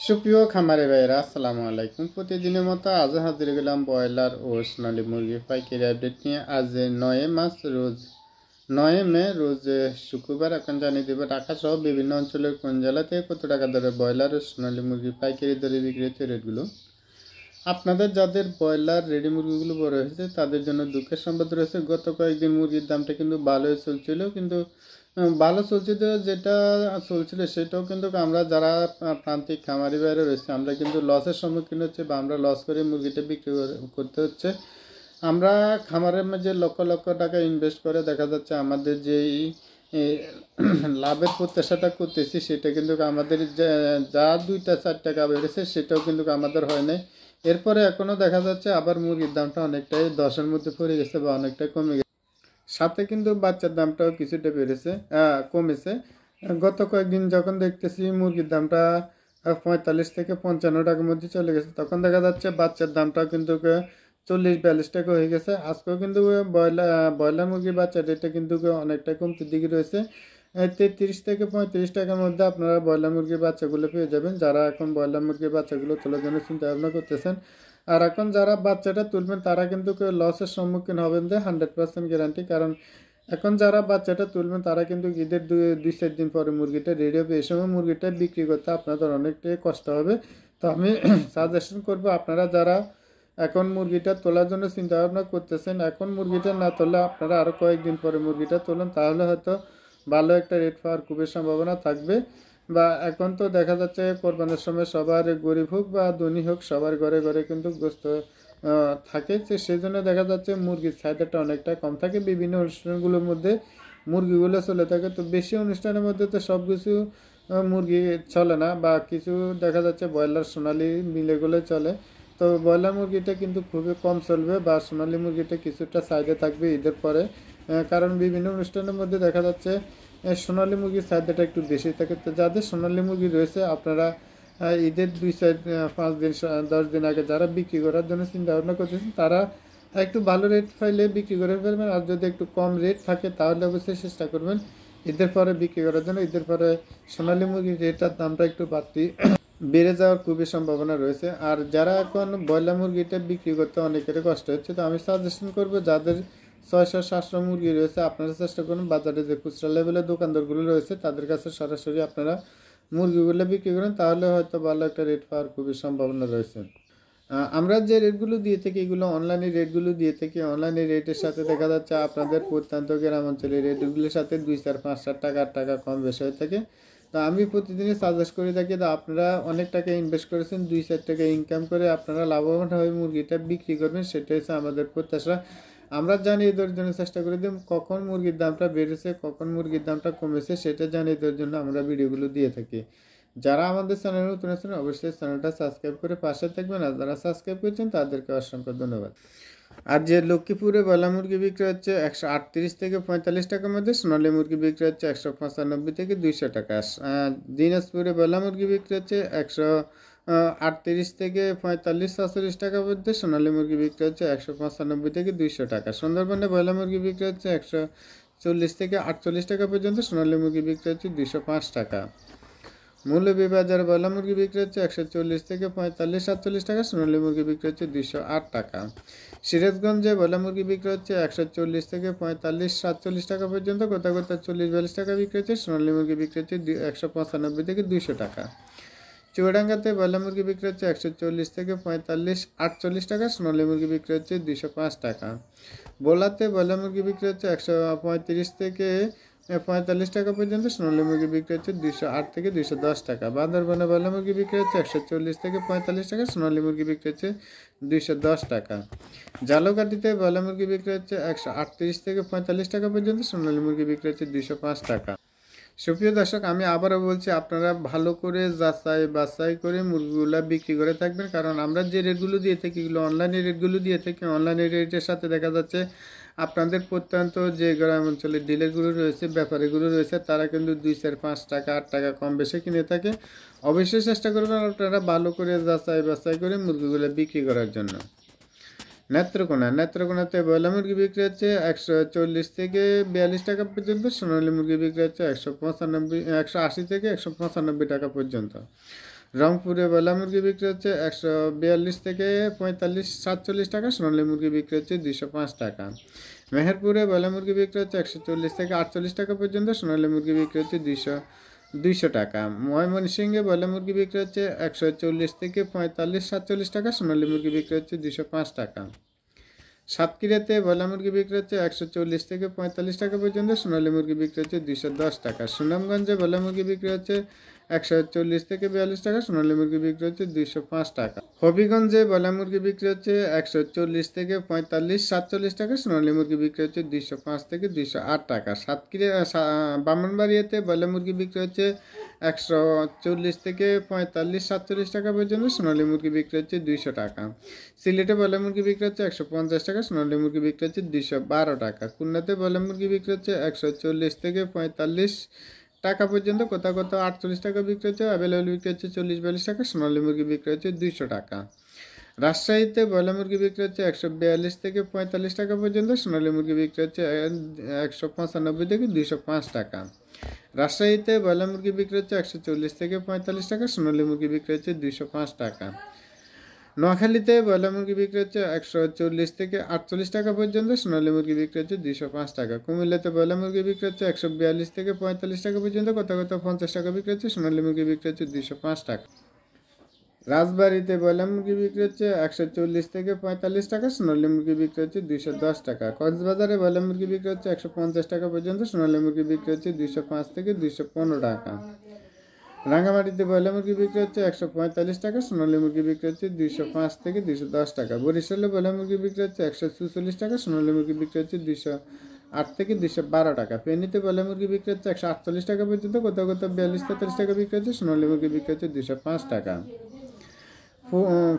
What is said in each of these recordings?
সুপ্রিয় খামারে ভাইয়েরা আসসালামু আলাইকুম। প্রতিদিনের মতো আজ হাজির গেলাম ব্রয়লার ও সোনালী মুরগির পাইকারি আপডেট নিয়ে। আজ 9 মে রোজ শুক্রবার। এখন জানিয়ে দেবো ঢাকা সহ বিভিন্ন অঞ্চলের কোন জেলা থেকে কত টাকা দরে ব্রয়লার ও সোনালী মুরগির পাইকারি দরে বিক্রি হচ্ছে রেটগুলো। আপনাদের যাদের ব্রয়লার রেডি মুরগিগুলো বড় হয়েছে তাদের জন্য দুঃখের সংবাদ রয়েছে। গত কয়েকদিন মুরগির দামটা কিন্তু ভালোই চলছিল, কিন্তু ভালো চলছিল, যেটা চলছিল সেটাও কিন্তু আমরা যারা প্রান্তিক খামারি বাইরে রয়েছে আমরা কিন্তু লসের সম্মুখীন হচ্ছে, বা আমরা লস করে মুরগিটা বিক্রি করতে হচ্ছে। আমরা খামারের মাঝে লক্ষ লক্ষ টাকা ইনভেস্ট করে দেখা যাচ্ছে আমাদের যেই লাভের প্রত্যাশাটা করতেছি সেটা কিন্তু আমাদের যা 2-4 টাকা বেড়েছে সেটাও কিন্তু আমাদের হয় নাই। এরপরে এখনও দেখা যাচ্ছে আবার মুরগির দামটা অনেকটাই 10-এর মধ্যে পড়ে গেছে বা অনেকটাই কমে গেছে। সাথে কিন্তু বাচ্চার দামটাও কিছুটা বেড়েছে, কমেছে। গত কয়েকদিন যখন দেখতেছি মুরগির দামটা 45 থেকে 55 টাকার মধ্যে চলে গেছে, তখন দেখা যাচ্ছে বাচ্চার দামটাও কিন্তু 40-42 টাকা হয়ে গেছে। আজকেও কিন্তু ব্রয়লার মুরগির বাচ্চার রেটটা কিন্তু অনেকটা কমতির দিকে রয়েছে। 33 থেকে 35 টাকার মধ্যে আপনারা ব্রয়লার মুরগির বাচ্চাগুলো পেয়ে যাবেন, যারা এখন ব্রয়লার মুরগির বাচ্চাগুলো তোলার জন্য চিন্তা ভাবনা করতেছেন। আর এখন যারা বাচ্চাটা তুলবেন তারা কিন্তু লসের সম্মুখীন হবেন, যে 100% গ্যারান্টি। কারণ এখন যারা বাচ্চাটা তুলবেন তারা কিন্তু ঈদের 2-4 দিন পরে মুরগিটা রেডি হবে। এই সময় মুরগিটা বিক্রি করতে আপনাদের অনেকটাই কষ্ট হবে। তো আমি সাজেশন করবো, আপনারা যারা এখন মুরগিটা তোলার জন্য চিন্তা ভাবনা করতেছেন, এখন মুরগিটা না তোলে আপনারা আরও কয়েকদিন পরে মুরগিটা তোলেন, তাহলে হয়তো ভালো একটা রেট পাওয়ার খুবই সম্ভাবনা থাকবে। বা এখন তো দেখা যাচ্ছে কোরবানের সময় সবার গরিব হোক বা ধনী হোক সবার ঘরে ঘরে কিন্তু গোস্ত থাকে, সেই জন্য দেখা যাচ্ছে মুরগির চাহিদাটা অনেকটা কম থাকে। বিভিন্ন অনুষ্ঠানগুলোর মধ্যে মুরগিগুলো চলে থাকে, তো বেশি অনুষ্ঠানের মধ্যে তো সব কিছু মুরগি চলে না, বা কিছু দেখা যাচ্ছে ব্রয়লার সোনালি মিলেগুলো চলে। তো ব্রয়লার মুরগিটা কিন্তু খুবই কম চলবে, বা সোনালি মুরগিটা কিছুটা সাইডে থাকবে ঈদের পরে। কারণ বিভিন্ন অনুষ্ঠানের মধ্যে দেখা যাচ্ছে সোনালী মুরগির চাহিদাটা একটু বেশি থাকে। তো যাদের সোনালী মুরগি রয়েছে আপনারা ঈদের 2-4-5 দিন 10 দিন আগে যারা বিক্রি করার জন্য চিন্তা ভাবনা করতেছেন তারা একটু ভালো রেট পাইলে বিক্রি করে ফেলবেন। আর যদি একটু কম রেট থাকে তাহলে অবশ্যই চেষ্টা করবেন ঈদের পরে বিক্রি করার জন্য। ঈদের পরে সোনালী মুরগির রেটটার দামটা একটু বাড়তি বেড়ে যাওয়ার খুবই সম্ভাবনা রয়েছে। আর যারা এখন ব্রয়লার মুরগিটা বিক্রি করতে অনেকেরই কষ্ট হচ্ছে, তো আমি সাজেশন করবো যাদের 600-700 মুরগি রয়েছে আপনারা চেষ্টা করুন বাজারে যে খুচরা লেভেলের দোকানদারগুলো রয়েছে তাদের কাছে সরাসরি আপনারা মুরগিগুলো বিক্রি করেন, তাহলে হয়তো ভালো একটা রেট পাওয়ার খুবই সম্ভাবনা রয়েছে। আমরা যে রেটগুলো দিয়ে থাকি এগুলো অনলাইনে রেটগুলো দিয়ে থাকি। অনলাইনে রেটের সাথে দেখা যাচ্ছে আপনাদের প্রত্যন্ত গ্রাম অঞ্চলের রেটগুলোর সাথে 2-4-5-7 টাকা 8 টাকা কম বেশি হয়ে থাকে। তো আমি প্রতিদিনই সাজেস্ট করে থাকি, তো আপনারা অনেক টাকা ইনভেস্ট করেছেন, 2-4 টাকা ইনকাম করে আপনারা লাভবান হয়ে মুরগিটা বিক্রি করবেন, সেটাই হচ্ছে আমাদের প্রত্যাশা। আমরা জানিয়ে দেওয়ার জন্য চেষ্টা করি যে কখন মুরগির দামটা বেড়েছে কখন মুরগির দামটা কমেছে সেটা জানিয়ে দেওয়ার জন্য আমরা ভিডিওগুলো দিয়ে থাকি। যারা আমাদের চ্যানেলে নতুন আছেন অবশ্যই চ্যানেলটা সাবস্ক্রাইব করে পাশে থাকবেন, আর যারা সাবস্ক্রাইব করেছেন তাদেরকে অসংখ্য ধন্যবাদ। আর যে লক্ষ্মীপুরে বয়লা মুরগি বিক্রি হচ্ছে 138 থেকে 45 টাকার মধ্যে, সোনালী মুরগি বিক্রি হচ্ছে 195 থেকে 200 টাকা। দিনাজপুরে বয়লা মুরগি বিক্রি হচ্ছে 138 থেকে 45-46 টাকার মধ্যে, সোনালী মুরগি বিক্রি হচ্ছে 195 থেকে 200 টাকা। সুন্দরবনে বয়লা মুরগি বিক্রি হচ্ছে 140 থেকে 48 টাকা পর্যন্ত, সোনালী মুরগি বিক্রি হচ্ছে 205 টাকা। মৌলভীবাজার বয়লা মুরগি বিক্রি হচ্ছে 140 থেকে 45-47 টাকা, সোনালী মুরগি বিক্রি হচ্ছে 208 টাকা। সিরাজগঞ্জে বয়লা মুরগি বিক্রি হচ্ছে 140 থেকে 45-47 টাকা পর্যন্ত, কোথাও কোথাও 40-42 টাকা বিক্রি হচ্ছে, সোনালী মুরগি বিক্রি হচ্ছে 195 থেকে 200 টাকা। চুয়াডাঙ্গাতে বয়লা মুরগি বিক্রি হচ্ছে 140 থেকে 45-48 টাকা, সোনালী মুরগি বিক্রি হচ্ছে 205 টাকা। ভোলাতে বয়লা মুরগি বিক্রি হচ্ছে 135 থেকে 45 টাকা পর্যন্ত, সোনালী মুরগি বিক্রি হচ্ছে 208 থেকে 210 টাকা। বান্দরবানে বয়লা মুরগি বিক্রি হচ্ছে 140 থেকে 45 টাকা, সোনালী মুরগি বিক্রি হচ্ছে 210 টাকা। ঝালকাঠিতে বয়লা মুরগি বিক্রি হচ্ছে 138 থেকে 45 টাকা পর্যন্ত, সোনালী মুরগি বিক্রি হচ্ছে 205 টাকা। সুপ্রিয় দর্শক, আমি আবারও বলছি আপনারা ভালো করে যাচাই বাছাই করে মুরগিগুলো বিক্রি করে থাকবেন, কারণ আমরা যে রেটগুলো দিয়ে থাকি এগুলো অনলাইনে রেটগুলো দিয়ে থাকি। অনলাইনে রেটের সাথে দেখা যাচ্ছে আপনাদের প্রত্যন্ত যে গ্রাম অঞ্চলের ডিলারগুলো রয়েছে ব্যাপারীগুলো রয়েছে তারা কিন্তু 2-4-5 টাকা 8 টাকা কম বেশি কিনে থাকে। অবশ্যই চেষ্টা করবেন আপনারা ভালো করে যাচাই বাছাই করে মুরগিগুলো বিক্রি করার জন্য। নেত্রকোনাতে বয়লা মুরগি বিক্রি হচ্ছে 140 থেকে 42 টাকা পর্যন্ত, সোনালী মুরগি বিক্রি হচ্ছে 180 থেকে 195 টাকা পর্যন্ত। রংপুরে ব্রয়লার মুরগি বিক্রি হচ্ছে 142 থেকে 45 47 টাকা, সোনালী মুরগি বিক্রি হচ্ছে 205 টাকা। মেহেরপুরে ব্রয়লার মুরগি বিক্রি হচ্ছে 140 থেকে 48 টাকা পর্যন্ত, সোনালী মুরগি বিক্রি হচ্ছে 200 টাকা। ময়মনসিংহে ব্রয়লার মুরগি বিক্রি হচ্ছে 140 থেকে 45 47 টাকা, সোনালী মুরগি বিক্রি হচ্ছে 205 টাকা। সাতক্ষীরাতে ব্রয়লার মুরগি বিক্রি হচ্ছে 140 থেকে 45 টাকা পর্যন্ত, সোনালী মুরগি বিক্রি হচ্ছে 210 টাকা। সুনামগঞ্জে ব্রয়লার মুরগি বিক্রি হচ্ছে 140 থেকে 42 টাকা, সোনালী মুরগি বিক্রি হচ্ছে 205 টাকা। হবিগঞ্জে ব্রয়লার মুরগি বিক্রি হচ্ছে 140 থেকে 45 47 টাকা, সোনালী মুরগি বিক্রি হচ্ছে 205 থেকে 208 টাকা। ব্রাহ্মণবাড়িয়াতে ব্রয়লার মুরগি বিক্রি হচ্ছে 140 থেকে 45 47 টাকা পর্যন্ত, সোনালী মুরগি বিক্রি হচ্ছে 200 টাকা। সিলেটে ব্রয়লার মুরগি বিক্রি হচ্ছে 150 টাকা, সোনালী মুরগি বিক্রি হচ্ছে 212 টাকা। খুলনাতে ব্রয়লার মুরগি বিক্রি হচ্ছে 140 থেকে 45 টাকা পর্যন্ত, কোথাও কোথাও 48 টাকা বিক্রি হচ্ছে, অ্যাভেলেবল বিক্রি হচ্ছে 40-42 টাকা, সোনালী মুরগি বিক্রি হচ্ছে 200 টাকা। রাজশাহীতে ব্রয়লার মুরগি বিক্রি হচ্ছে 142 থেকে 45 টাকা পর্যন্ত, সোনালী মুরগি বিক্রি হচ্ছে 195 থেকে 205 টাকা। রাজশাহীতে ব্রয়লার মুরগি বিক্রি হচ্ছে 140 থেকে 45 টাকা, সোনালী মুরগি বিক্রি হচ্ছে 205 টাকা। নোয়াখালীতে ব্রয়লার মুরগি বিক্রি হচ্ছে 140 থেকে 48 টাকা পর্যন্ত, সোনালী মুরগি বিক্রি হচ্ছে 205 টাকা। কুমিল্লাতে ব্রয়লার মুরগি বিক্রি হচ্ছে 142 থেকে 45 টাকা পর্যন্ত, কোথাও কোথাও 50 টাকা বিক্রি হচ্ছে, সোনালী মুরগি বিক্রি হচ্ছে 205 টাকা। রাজবাড়ীতে ব্রয়লার মুরগি বিক্রি হচ্ছে 140 থেকে 45 টাকা, সোনালী মুরগি বিক্রি হচ্ছে 210 টাকা। কক্সবাজারে ব্রয়লার মুরগি বিক্রি হচ্ছে 150 টাকা পর্যন্ত, সোনালী মুরগি বিক্রি হচ্ছে 205 থেকে 215 টাকা। রাঙ্গামাটিতে ব্রয়লার মুরগি বিক্রি হচ্ছে 145 টাকা, সোনালী মুরগি বিক্রি হচ্ছে 205 থেকে 210 টাকা। বরিশালে ব্রয়লার মুরগি বিক্রি হচ্ছে 144 টাকা, সোনালী মুরগি বিক্রি হচ্ছে 208 থেকে 212 টাকা। ফেনীতে ব্রয়লার মুরগি বিক্রি হচ্ছে 148 টাকা পর্যন্ত, কোথাও কোথাও 42-43 টাকা বিক্রি হচ্ছে, সোনালী মুরগি বিক্রি হচ্ছে 205 টাকা।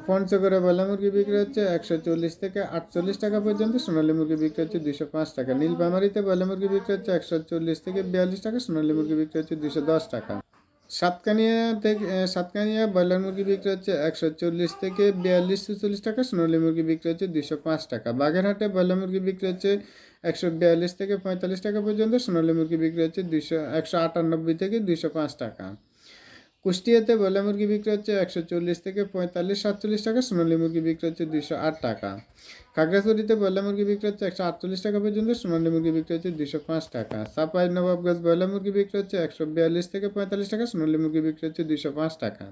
পঞ্চগড়ে ব্রয়লার মুরগি বিক্রি হচ্ছে 140 থেকে 48 টাকা পর্যন্ত, সোনালী মুরগি বিক্রি হচ্ছে 205 টাকা। নীলফামারীতে ব্রয়লার মুরগি বিক্রি হচ্ছে 140 থেকে 42 টাকা, সোনালী মুরগি বিক্রি হচ্ছে 210 টাকা। সাতকানিয়া ব্রয়লার মুরগি বিক্রি হচ্ছে 140 থেকে 42-44 টাকা, সোনালী মুরগি বিক্রি হচ্ছে 205 টাকা। বাগেরহাটে ব্রয়লার মুরগি বিক্রি হচ্ছে 142 থেকে 45 টাকা পর্যন্ত, সোনালী মুরগি বিক্রি হচ্ছে 198 থেকে 205 টাকা। কুষ্টিয়াতে ব্রয়লার মুরগি বিক্রি হচ্ছে 140 থেকে 45-47 টাকা, সোনালী মুরগি বিক্রি হচ্ছে 208 টাকা। খাগড়াছড়িতে ব্রয়লার মুরগি বিক্রি হচ্ছে 148 টাকা পর্যন্ত, সোনালী মুরগি বিক্রি হচ্ছে 205 টাকা। চাঁপাইনবাবগঞ্জ ব্রয়লার মুরগি বিক্রি হচ্ছে 142 থেকে 45 টাকা, সোনালী মুরগি বিক্রি হচ্ছে 205 টাকা।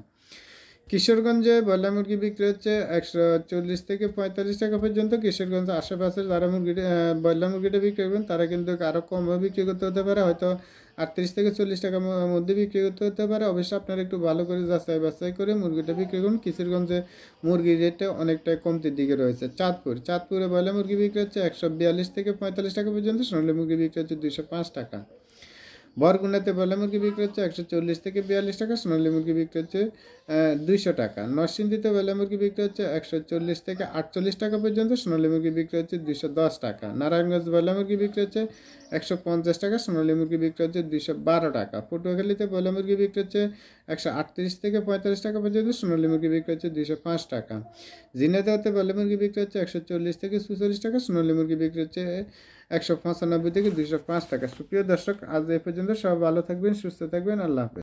কিশোরগঞ্জে ব্রয়লার মুরগি বিক্রি হচ্ছে 140 থেকে 45 টাকা পর্যন্ত। কিশোরগঞ্জের আশেপাশে যারা ব্রয়লার মুরগিটা বিক্রি করবেন তারা কিন্তু আরও কমও বিক্রি করতে হতে পারে, হয়তো 38 থেকে 40 টাকার মধ্যে বিক্রি করতে হতে পারে। অবশ্যই আপনারা একটু ভালো করে যাচাই বাছাই করে মুরগিটা বিক্রি করুন। কিশোরগঞ্জে মুরগির রেটটা অনেকটাই কমতির দিকে রয়েছে। চাঁদপুরে ব্রয়লার মুরগি বিক্রি হচ্ছে 142 থেকে 45 টাকা পর্যন্ত, সোনালী মুরগি বিক্রি হচ্ছে 205 টাকা। বরগুনাতে ব্রয়লার মুরগি বিক্রি হচ্ছে 140 থেকে 42 টাকা, সোনালী মুরগি বিক্রি হচ্ছে 200 টাকা। নরসিংদীতে ব্রয়লার মুরগি বিক্রি হচ্ছে 140 থেকে 48 টাকা পর্যন্ত, সোনালী মুরগি বিক্রি হচ্ছে 210 টাকা। নারায়ণগঞ্জ ব্রয়লার মুরগি বিক্রি হচ্ছে 150 টাকা, সোনালী মুরগি বিক্রি হচ্ছে 212 টাকা। পটুয়াখালীতে ব্রয়লার মুরগি বিক্রি হচ্ছে 138 থেকে 45 টাকা পর্যন্ত, সোনালী মুরগি বিক্রি হচ্ছে 205 টাকা। ঝিনাইদহতে ব্রয়লার মুরগি বিক্রি হচ্ছে 140 থেকে 46 টাকা, সোনালী মুরগি বিক্রি হচ্ছে 195 থেকে 205 টাকা। সুপ্রিয় দর্শক, আজ এই পর্যন্ত। সব ভালো থাকবেন, সুস্থ থাকবেন, আল্লাহ হাফেজ।